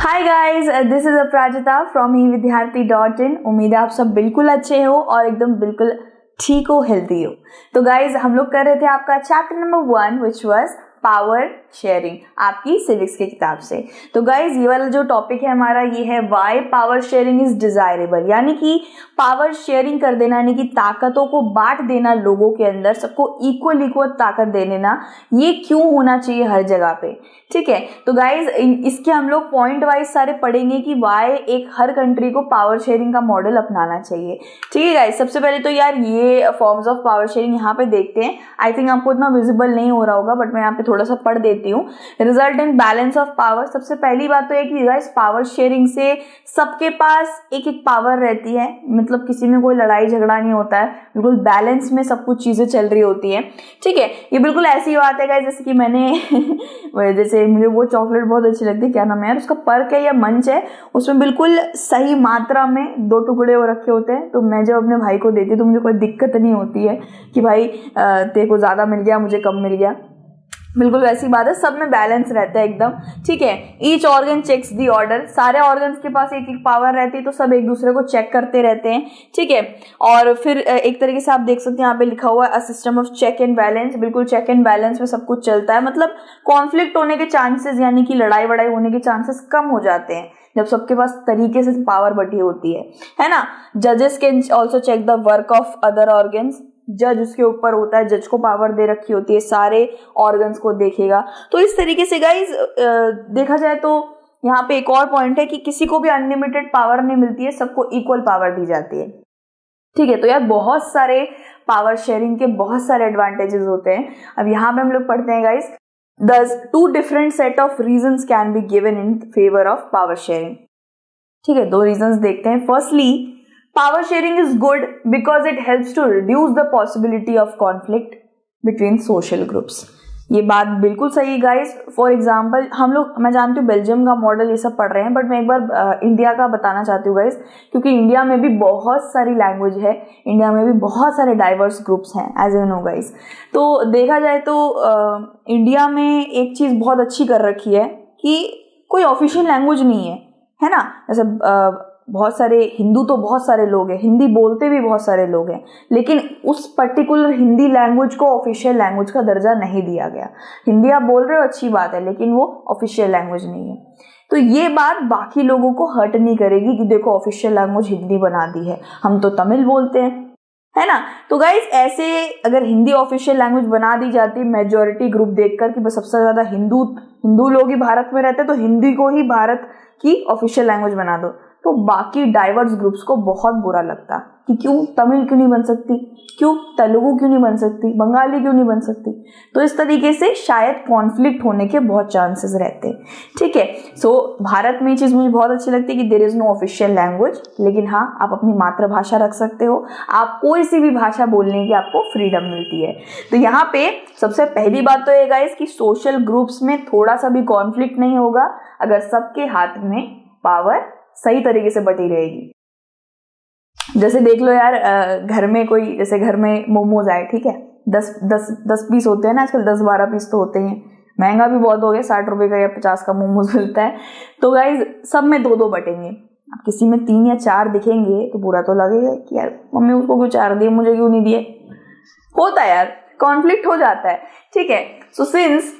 Hi guys, this is Aparajita from E Vidyarthi .in। उम्मीद है आप सब बिल्कुल अच्छे हो और एकदम बिल्कुल ठीक हो, हेल्दी हो। तो गाइस, हम लोग कर रहे थे आपका chapter number 1 which was power sharing, आपकी सिविक्स की किताब से। तो गाइज, ये वाला जो टॉपिक है हमारा, ये है why power sharing is desirable, यानी कि पावर शेयरिंग कर देना, यानी कि ताकतों को बांट देना, लोगों के अंदर सबको इक्वल इक्वल ताकत दे देना, ये क्यों होना चाहिए हर जगह पे। ठीक है, तो गाइज इसके हम लोग पॉइंट वाइज सारे पढ़ेंगे कि व्हाई एक हर कंट्री को पावर शेयरिंग का मॉडल अपनाना चाहिए। ठीक है गाइज, सबसे पहले तो यार ये फॉर्म्स ऑफ पावर शेयरिंग यहाँ पे देखते हैं। आई थिंक आपको इतना विजिबल नहीं हो रहा होगा, बट मैं यहाँ पे थोड़ा सा पढ़ देती हूँ। Result in balance of power. सबसे पहली बात तो है कि गाइस पावर शेयरिंग से सबके पास एक एक पावर रहती है, मतलब किसी में कोई लड़ाई झगड़ा नहीं होता है, बिल्कुल बैलेंस में सब कुछ चीजें चल रही होती है। ठीक है, ये बिल्कुल ऐसी बात है गाइस, जैसे कि मैंने जैसे मुझे वो चॉकलेट बहुत अच्छी लगती है, क्या नाम है यार उसका, पर्क है या मंच है, उसमें बिल्कुल सही मात्रा में 2 टुकड़े वो रखे होते हैं। तो मैं जब अपने भाई को देती हूँ तो मुझे कोई दिक्कत नहीं होती है कि भाई तेरे को ज्यादा मिल गया, मुझे कम मिल गया। बिल्कुल वैसी बात है, सब में बैलेंस रहता है एकदम। ठीक है, each organ checks the order. सारे ऑर्गन्स के पास एक एक पावर रहती है, तो सब एक दूसरे को चेक करते रहते हैं। ठीक है, और फिर एक तरीके से आप देख सकते हैं यहाँ पे लिखा हुआ है a system of check and balance. बिल्कुल चेक एंड बैलेंस में सब कुछ चलता है, मतलब कॉन्फ्लिक्ट होने के चांसेस, यानी कि लड़ाई वड़ाई होने के चांसेस कम हो जाते हैं जब सबके पास तरीके से पावर बटी होती है ना। जजेस can also check the work of other organs. जज उसके ऊपर होता है, जज को पावर दे रखी होती है, सारे ऑर्गन्स को देखेगा। तो इस तरीके से गाइज देखा जाए तो यहाँ पे एक और पॉइंट है कि किसी को भी अनलिमिटेड पावर नहीं मिलती है, सबको इक्वल पावर दी जाती है। ठीक है, तो यार बहुत सारे पावर शेयरिंग के बहुत सारे एडवांटेजेस होते हैं। अब यहाँ पे हम लोग पढ़ते हैं guys, thus 2 different set of reasons can be given in favor of power sharing। ठीक है, 2 रीजंस देखते हैं। Firstly, power sharing is good because it helps to reduce the possibility of conflict between social groups. ये बात बिल्कुल सही guys. For example हम लोग, मैं जानती हूँ बेल्जियम का मॉडल ये सब पढ़ रहे हैं, बट मैं एक बार इंडिया का बताना चाहती हूँ गाइस, क्योंकि इंडिया में भी बहुत सारी लैंग्वेज है, इंडिया में भी बहुत सारे डाइवर्स ग्रुप्स हैं, एज यू नो गाइस। तो देखा जाए तो इंडिया में एक चीज़ बहुत अच्छी कर रखी है कि कोई ऑफिशियल लैंग्वेज नहीं है ना। जैसे बहुत सारे हिंदू तो बहुत सारे लोग हैं, हिंदी बोलते भी बहुत सारे लोग हैं, लेकिन उस पर्टिकुलर हिंदी लैंग्वेज को ऑफिशियल लैंग्वेज का दर्जा नहीं दिया गया। हिंदी आप बोल रहे हो अच्छी बात है, लेकिन वो ऑफिशियल लैंग्वेज नहीं है। तो ये बात बाकी लोगों को हर्ट नहीं करेगी कि देखो ऑफिशियल लैंग्वेज हिंदी बना दी है, हम तो तमिल बोलते हैं, है ना। तो गाइस ऐसे अगर हिंदी ऑफिशियल लैंग्वेज बना दी जाती मेजॉरिटी ग्रुप देखकर कि बस सबसे ज्यादा हिंदू लोग ही भारत में रहते, तो हिंदी को ही भारत की ऑफिशियल लैंग्वेज बना दो, तो बाकी डाइवर्स ग्रुप्स को बहुत बुरा लगता कि क्यों तमिल क्यों नहीं बन सकती, क्यों तेलुगु क्यों नहीं बन सकती, बंगाली क्यों नहीं बन सकती। तो इस तरीके से शायद कॉन्फ्लिक्ट होने के बहुत चांसेस रहते हैं। ठीक है, सो भारत में ये चीज़ मुझे बहुत अच्छी लगती है कि there is no official language, लेकिन हाँ आप अपनी मातृभाषा रख सकते हो, आप कोई सी भी भाषा बोलने की आपको फ्रीडम मिलती है। तो यहाँ पे सबसे पहली बात तो ये गाइस कि सोशल ग्रुप्स में थोड़ा सा भी कॉन्फ्लिक्ट नहीं होगा अगर सबके हाथ में पावर सही तरीके से बटी रहेगी। जैसे देख लो यार, घर में कोई, जैसे घर में मोमोज आए, ठीक है, 10 पीस होते हैं ना आजकल, 10-12 पीस तो होते हैं, महंगा भी बहुत हो गया, 60 रुपए का या 50 का मोमोज मिलता है। तो गाइज सब में 2-2 बटेंगे। अब किसी में 3 या 4 दिखेंगे तो बुरा तो लगेगा कि यार मम्मी उसको क्यों 4 दिए, मुझे क्यों नहीं दिए। होता है यार, कॉन्फ्लिक्ट हो जाता है। ठीक है, सो सिंस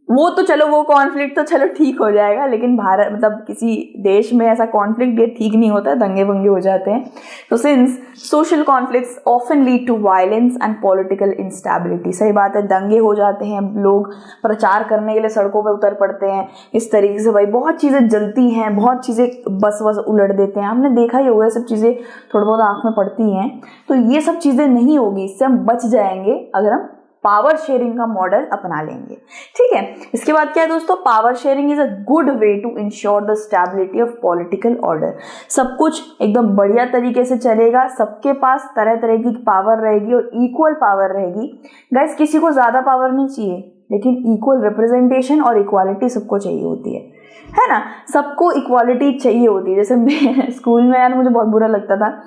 वो तो चलो, वो कॉन्फ्लिक्ट तो चलो ठीक हो जाएगा, लेकिन भारत मतलब किसी देश में ऐसा कॉन्फ्लिक्ट ये ठीक नहीं होता है, दंगे वंगे हो जाते हैं। तो since social conflicts often lead to violence and political instability. सही बात है, दंगे हो जाते हैं, लोग प्रचार करने के लिए सड़कों पे उतर पड़ते हैं, इस तरीके से भाई बहुत चीजें जलती हैं, बहुत चीजें बस उलट देते हैं। हमने देखा ही होगा, सब चीजें थोड़ा बहुत आंख में पड़ती हैं। तो ये सब चीजें नहीं होगी, इससे हम बच जाएंगे अगर हम पावर शेयरिंग का मॉडल अपना लेंगे। ठीक है, इसके बाद क्या है दोस्तों, power sharing is a good way to ensure the stability of political order. सब कुछ एकदम बढ़िया तरीके से चलेगा, सबके पास तरह तरह की पावर रहेगी और इक्वल पावर रहेगी। गाइस किसी को ज्यादा पावर नहीं चाहिए, लेकिन इक्वल रिप्रेजेंटेशन और इक्वालिटी सबको चाहिए होती है ना। सबको इक्वालिटी चाहिए होती है। जैसे स्कूल में यार मुझे बहुत बुरा लगता था,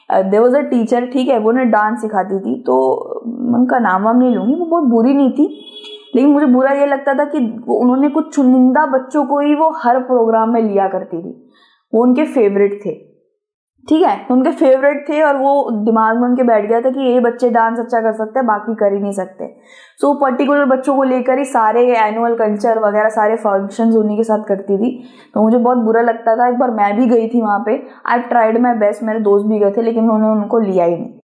देयर वाज अ टीचर, ठीक है, वो ने डांस सिखाती थी, तो उनका नाम वाम नहीं लूंगी, वो बहुत बुरी नहीं थी, लेकिन मुझे बुरा ये लगता था कि उन्होंने कुछ चुनिंदा बच्चों को ही वो हर प्रोग्राम में लिया करती थी, वो उनके फेवरेट थे, ठीक है, उनके फेवरेट थे और वो दिमाग में उनके बैठ गया था कि ये बच्चे डांस अच्छा कर सकते हैं, बाकी कर ही नहीं सकते। सो पर्टिकुलर बच्चों को लेकर ही सारे एनुअल कल्चर वगैरह सारे फंक्शंस उन्हीं के साथ करती थी। तो मुझे बहुत बुरा लगता था। एक बार मैं भी गई थी वहाँ पे, आई ट्राइड माई बेस्ट, मेरे दोस्त भी गए थे, लेकिन उन्होंने उनको लिया ही नहीं।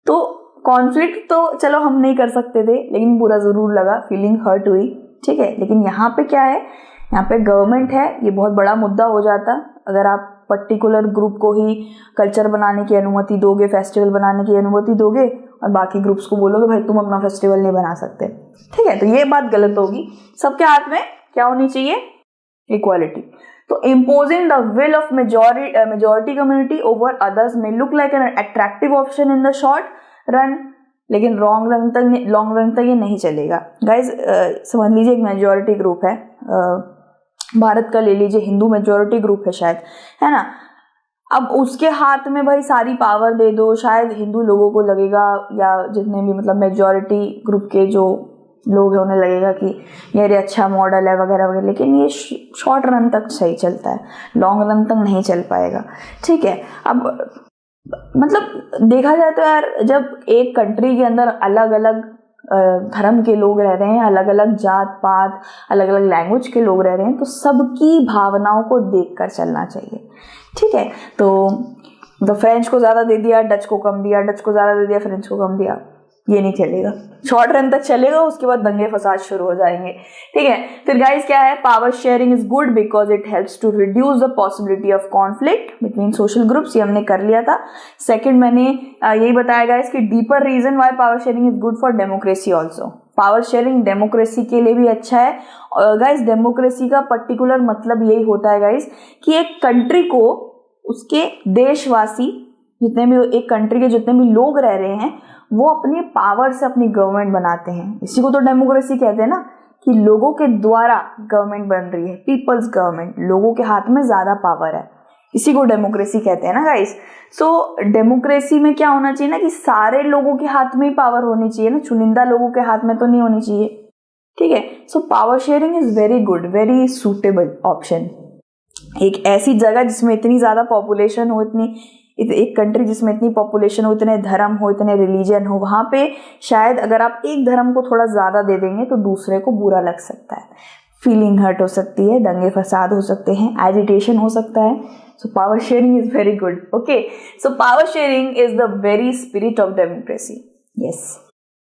तो कॉन्फ्लिक्ट तो चलो हम नहीं कर सकते थे, लेकिन बुरा ज़रूर लगा, फीलिंग हर्ट हुई, ठीक है। लेकिन यहाँ पे क्या है, यहाँ पे गवर्नमेंट है, ये बहुत बड़ा मुद्दा हो जाता अगर आप पर्टिकुलर ग्रुप को ही कल्चर बनाने की अनुमति दोगे, फेस्टिवल बनाने की अनुमति दोगे और बाकी ग्रुप्स को बोलोगे भाई तुम अपना फेस्टिवल नहीं बना सकते, ठीक है। तो ये बात गलत होगी। सबके हाथ में क्या होनी चाहिए, इक्वालिटी। तो imposing the will of majority community over others may look like an attractive option in the short run, लेकिन लॉन्ग रन तक ये नहीं चलेगा। गाइज समझ लीजिए एक मेजॉरिटी ग्रुप है, भारत का ले लीजिए, हिंदू मेजॉरिटी ग्रुप है शायद, है ना। अब उसके हाथ में भाई सारी पावर दे दो, शायद हिंदू लोगों को लगेगा या जितने भी मतलब मेजॉरिटी ग्रुप के जो लोग हैं उन्हें लगेगा कि ये अच्छा मॉडल है वगैरह वगैरह, लेकिन ये शॉर्ट रन तक सही चलता है, लॉन्ग रन तक नहीं चल पाएगा, ठीक है। अब मतलब देखा जाए तो यार जब एक कंट्री के अंदर अलग अलग धर्म के लोग रह रहे हैं, अलग अलग जात पात, अलग अलग लैंग्वेज के लोग रह रहे हैं, तो सबकी भावनाओं को देखकर चलना चाहिए, ठीक है। तो फ्रेंच को ज़्यादा दे दिया, डच को कम दिया, डच को ज़्यादा दे दिया, फ्रेंच को कम दिया, ये नहीं चलेगा। शॉर्ट रन तक चलेगा, उसके बाद दंगे फसाद शुरू हो जाएंगे, ठीक है। फिर गाइस क्या है, power sharing is good because it helps to reduce the possibility of conflict between social groups, ये हमने कर लिया था। सेकंड मैंने यही बताया गाइस कि deeper reason why power sharing is good for democracy also. Power sharing democracy के लिए भी अच्छा है। और गाइस डेमोक्रेसी का पर्टिकुलर मतलब यही होता है गाइस कि एक कंट्री को उसके देशवासी जितने भी, एक कंट्री के जितने भी लोग रह रहे हैं, वो अपनी पावर से अपनी गवर्नमेंट बनाते हैं। इसी को तो डेमोक्रेसी कहते हैं ना, कि लोगों के द्वारा गवर्नमेंट बन रही है, पीपल्स गवर्नमेंट, लोगों के हाथ में ज्यादा पावर है, इसी को डेमोक्रेसी कहते हैं ना गाइस। सो डेमोक्रेसी में क्या होना चाहिए ना कि सारे लोगों के हाथ में ही पावर होनी चाहिए ना, चुनिंदा लोगों के हाथ में तो नहीं होनी चाहिए, ठीक है। So power sharing is very good, very suitable option. एक ऐसी जगह जिसमें इतनी ज्यादा पॉपुलेशन हो, एक कंट्री जिसमें इतनी पॉपुलेशन हो, इतने धर्म हो, इतने रिलीजन हो, वहां पे शायद अगर आप एक धर्म को थोड़ा ज्यादा दे देंगे तो दूसरे को बुरा लग सकता है, फीलिंग हर्ट हो सकती है, दंगे फसाद हो सकते हैं, एजिटेशन हो सकता है। So power sharing is very good, okay. So power sharing is the very spirit of democracy. Yes,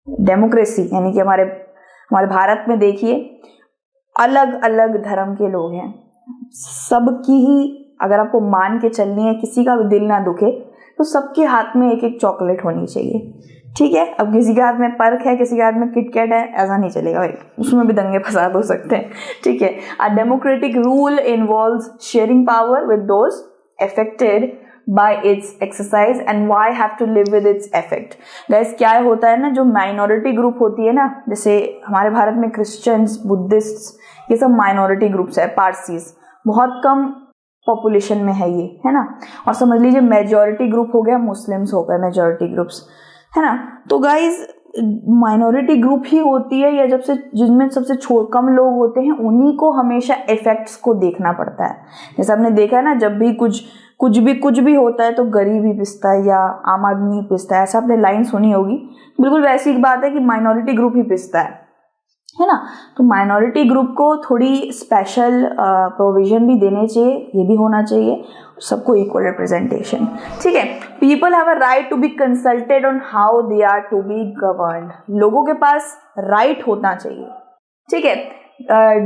democracy यानी कि हमारे भारत में देखिए अलग अलग धर्म के लोग हैं, सबकी ही अगर आपको मान के चलनी है, किसी का भी दिल ना दुखे, तो सबके हाथ में एक एक चॉकलेट होनी चाहिए, ठीक है। अब किसी के हाथ में पर्क है, किसी के हाथ में किटकैट है, ऐसा नहीं चलेगा भाई, उसमें भी दंगे फसाद हो सकते हैं, ठीक है। A democratic rule involves sharing power with those affected by its exercise and why have to live with its effect. Guys क्या होता है ना, जो माइनॉरिटी ग्रुप होती है ना, जैसे हमारे भारत में क्रिश्चियंस, बुद्धिस्ट, ये सब माइनॉरिटी ग्रुप्स है, पारसीज बहुत कम पॉपुलेशन में है ये, है ना। और समझ लीजिए मेजॉरिटी ग्रुप हो गया, मुस्लिम्स हो गए मेजॉरिटी ग्रुप्स, है ना। तो गाइज माइनॉरिटी ग्रुप ही होती है या जिनमें सबसे कम लोग होते हैं, उन्हीं को हमेशा इफेक्ट्स को देखना पड़ता है। जैसे आपने देखा है ना, जब भी कुछ भी होता है तो गरीब ही पिसता है या आम आदमी ही पिसता है, ऐसा आपने लाइन सुनी होगी। बिल्कुल वैसी एक बात है कि माइनॉरिटी ग्रुप ही पिसता है ना। तो माइनॉरिटी ग्रुप को थोड़ी स्पेशल प्रोविजन भी देने चाहिए, ये भी होना चाहिए, सबको इक्वल रिप्रेजेंटेशन, ठीक है। People have a right to be consulted on how they are to be governed, लोगों के पास राइट होना चाहिए, ठीक है।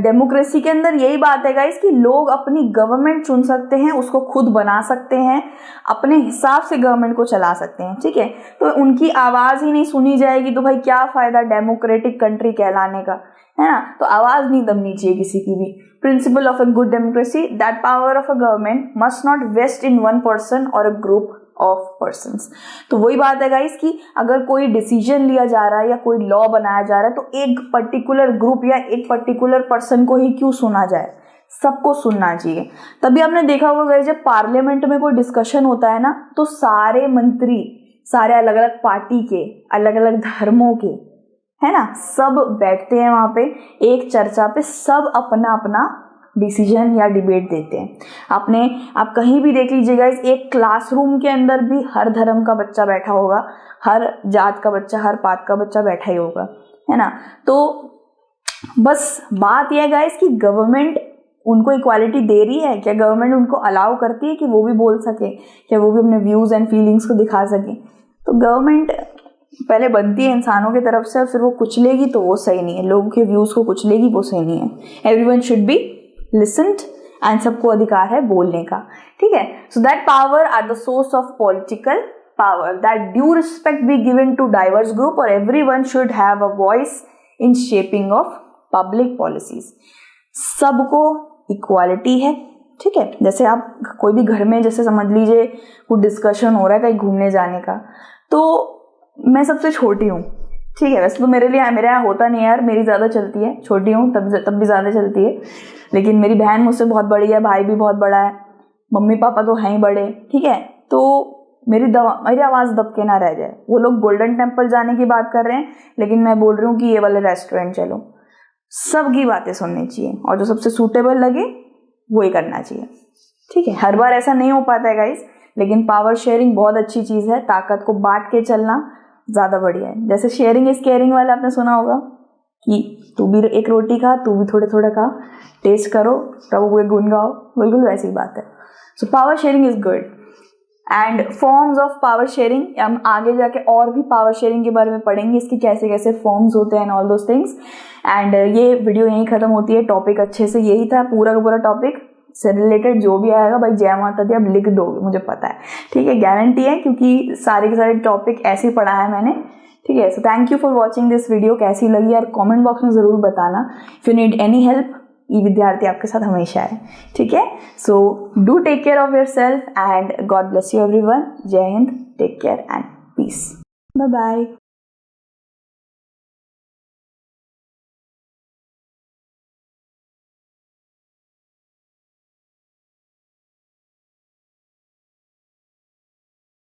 डेमोक्रेसी के अंदर यही बात है गाइस कि लोग अपनी गवर्नमेंट चुन सकते हैं, उसको खुद बना सकते हैं, अपने हिसाब से गवर्नमेंट को चला सकते हैं, ठीक है। तो उनकी आवाज ही नहीं सुनी जाएगी तो भाई क्या फायदा डेमोक्रेटिक कंट्री कहलाने का, है ना। तो आवाज नहीं दबनी चाहिए किसी की भी। Principle of a good democracy, that power of a government must not vest in one person or a group of persons. तो वही बात है गाइस कि अगर कोई डिसीजन लिया जा रहा है या कोई लॉ बनाया जा रहा है तो एक पर्टिकुलर ग्रुप या एक पर्टिकुलर पर्सन को ही क्यों सुना जाए, सबको सुनना चाहिए। तभी आपने देखा होगा गाइस, जब पार्लियामेंट में कोई डिस्कशन होता है ना, तो सारे मंत्री, सारे अलग अलग पार्टी के, अलग अलग धर्मों के, है ना, सब बैठते हैं वहाँ पे एक चर्चा पे, सब अपना अपना डिसीजन या डिबेट देते हैं। आप कहीं भी देख लीजिएगा, इस एक क्लासरूम के अंदर भी हर धर्म का बच्चा बैठा होगा, हर जात का बच्चा, हर पात का बच्चा बैठा ही होगा, है ना। तो बस बात यह है गाइस कि गवर्नमेंट उनको इक्वालिटी दे रही है क्या? गवर्नमेंट उनको अलाउ करती है कि वो भी बोल सके, क्या वो भी अपने व्यूज एंड फीलिंग्स को दिखा सके? तो गवर्नमेंट पहले बनती है इंसानों की तरफ से, और फिर वो कुचलेगी तो वो सही नहीं है, लोगों के व्यूज को कुचलेगी वो सही नहीं है। Everyone should be listened and सबको अधिकार है बोलने का, ठीक है। So that power are the source of political power, that due respect be given to diverse group और everyone should have a voice in shaping of public policies. सबको equality है, ठीक है। जैसे आप कोई भी घर में, जैसे समझ लीजिए कुछ डिस्कशन हो रहा है कहीं घूमने जाने का, तो मैं सबसे छोटी हूँ, ठीक है। वैसे तो मेरे यहाँ होता नहीं है यार, मेरी ज़्यादा चलती है, छोटी हूँ तब भी ज़्यादा चलती है, लेकिन मेरी बहन मुझसे बहुत बड़ी है, भाई भी बहुत बड़ा है, मम्मी पापा तो हैं ही बड़े, ठीक है। तो मेरी आवाज़ दब के ना रह जाए। वो लोग गोल्डन टेम्पल जाने की बात कर रहे हैं, लेकिन मैं बोल रही हूँ कि ये वाले रेस्टोरेंट चलो। सबकी बातें सुननी चाहिए और जो सबसे सूटेबल लगे वही करना चाहिए, ठीक है। हर बार ऐसा नहीं हो पाता है गाइस, लेकिन पावर शेयरिंग बहुत अच्छी चीज़ है। ताकत को बांट के चलना ज़्यादा बढ़िया है। जैसे शेयरिंग इज केयरिंग वाला आपने सुना होगा कि तू भी एक रोटी खा, तू भी थोड़ा थोड़ा खा, टेस्ट करो तब वो गुन गाओ, बिल्कुल वैसी बात है। So power sharing is good. And forms of power sharing, हम आगे जाके और भी पावर शेयरिंग के बारे में पढ़ेंगे, इसकी कैसे कैसे फॉर्म्स होते हैं and all those things. And ये वीडियो यहीं खत्म होती है। टॉपिक अच्छे से यही था, पूरा का पूरा टॉपिक से रिलेटेड जो भी आएगा भाई जय माता दी आप लिख दोगे, मुझे पता है, ठीक है, गारंटी है, क्योंकि सारे के सारे टॉपिक ऐसे ही पढ़ा है मैंने, ठीक है। So thank you for watching this video. कैसी लगी यार कमेंट बॉक्स में ज़रूर बताना। If you need any help, e Vidyarthi आपके साथ हमेशा है, ठीक है। So do take care of yourself and God bless you everyone. जय हिंद, take care and peace, bye bye.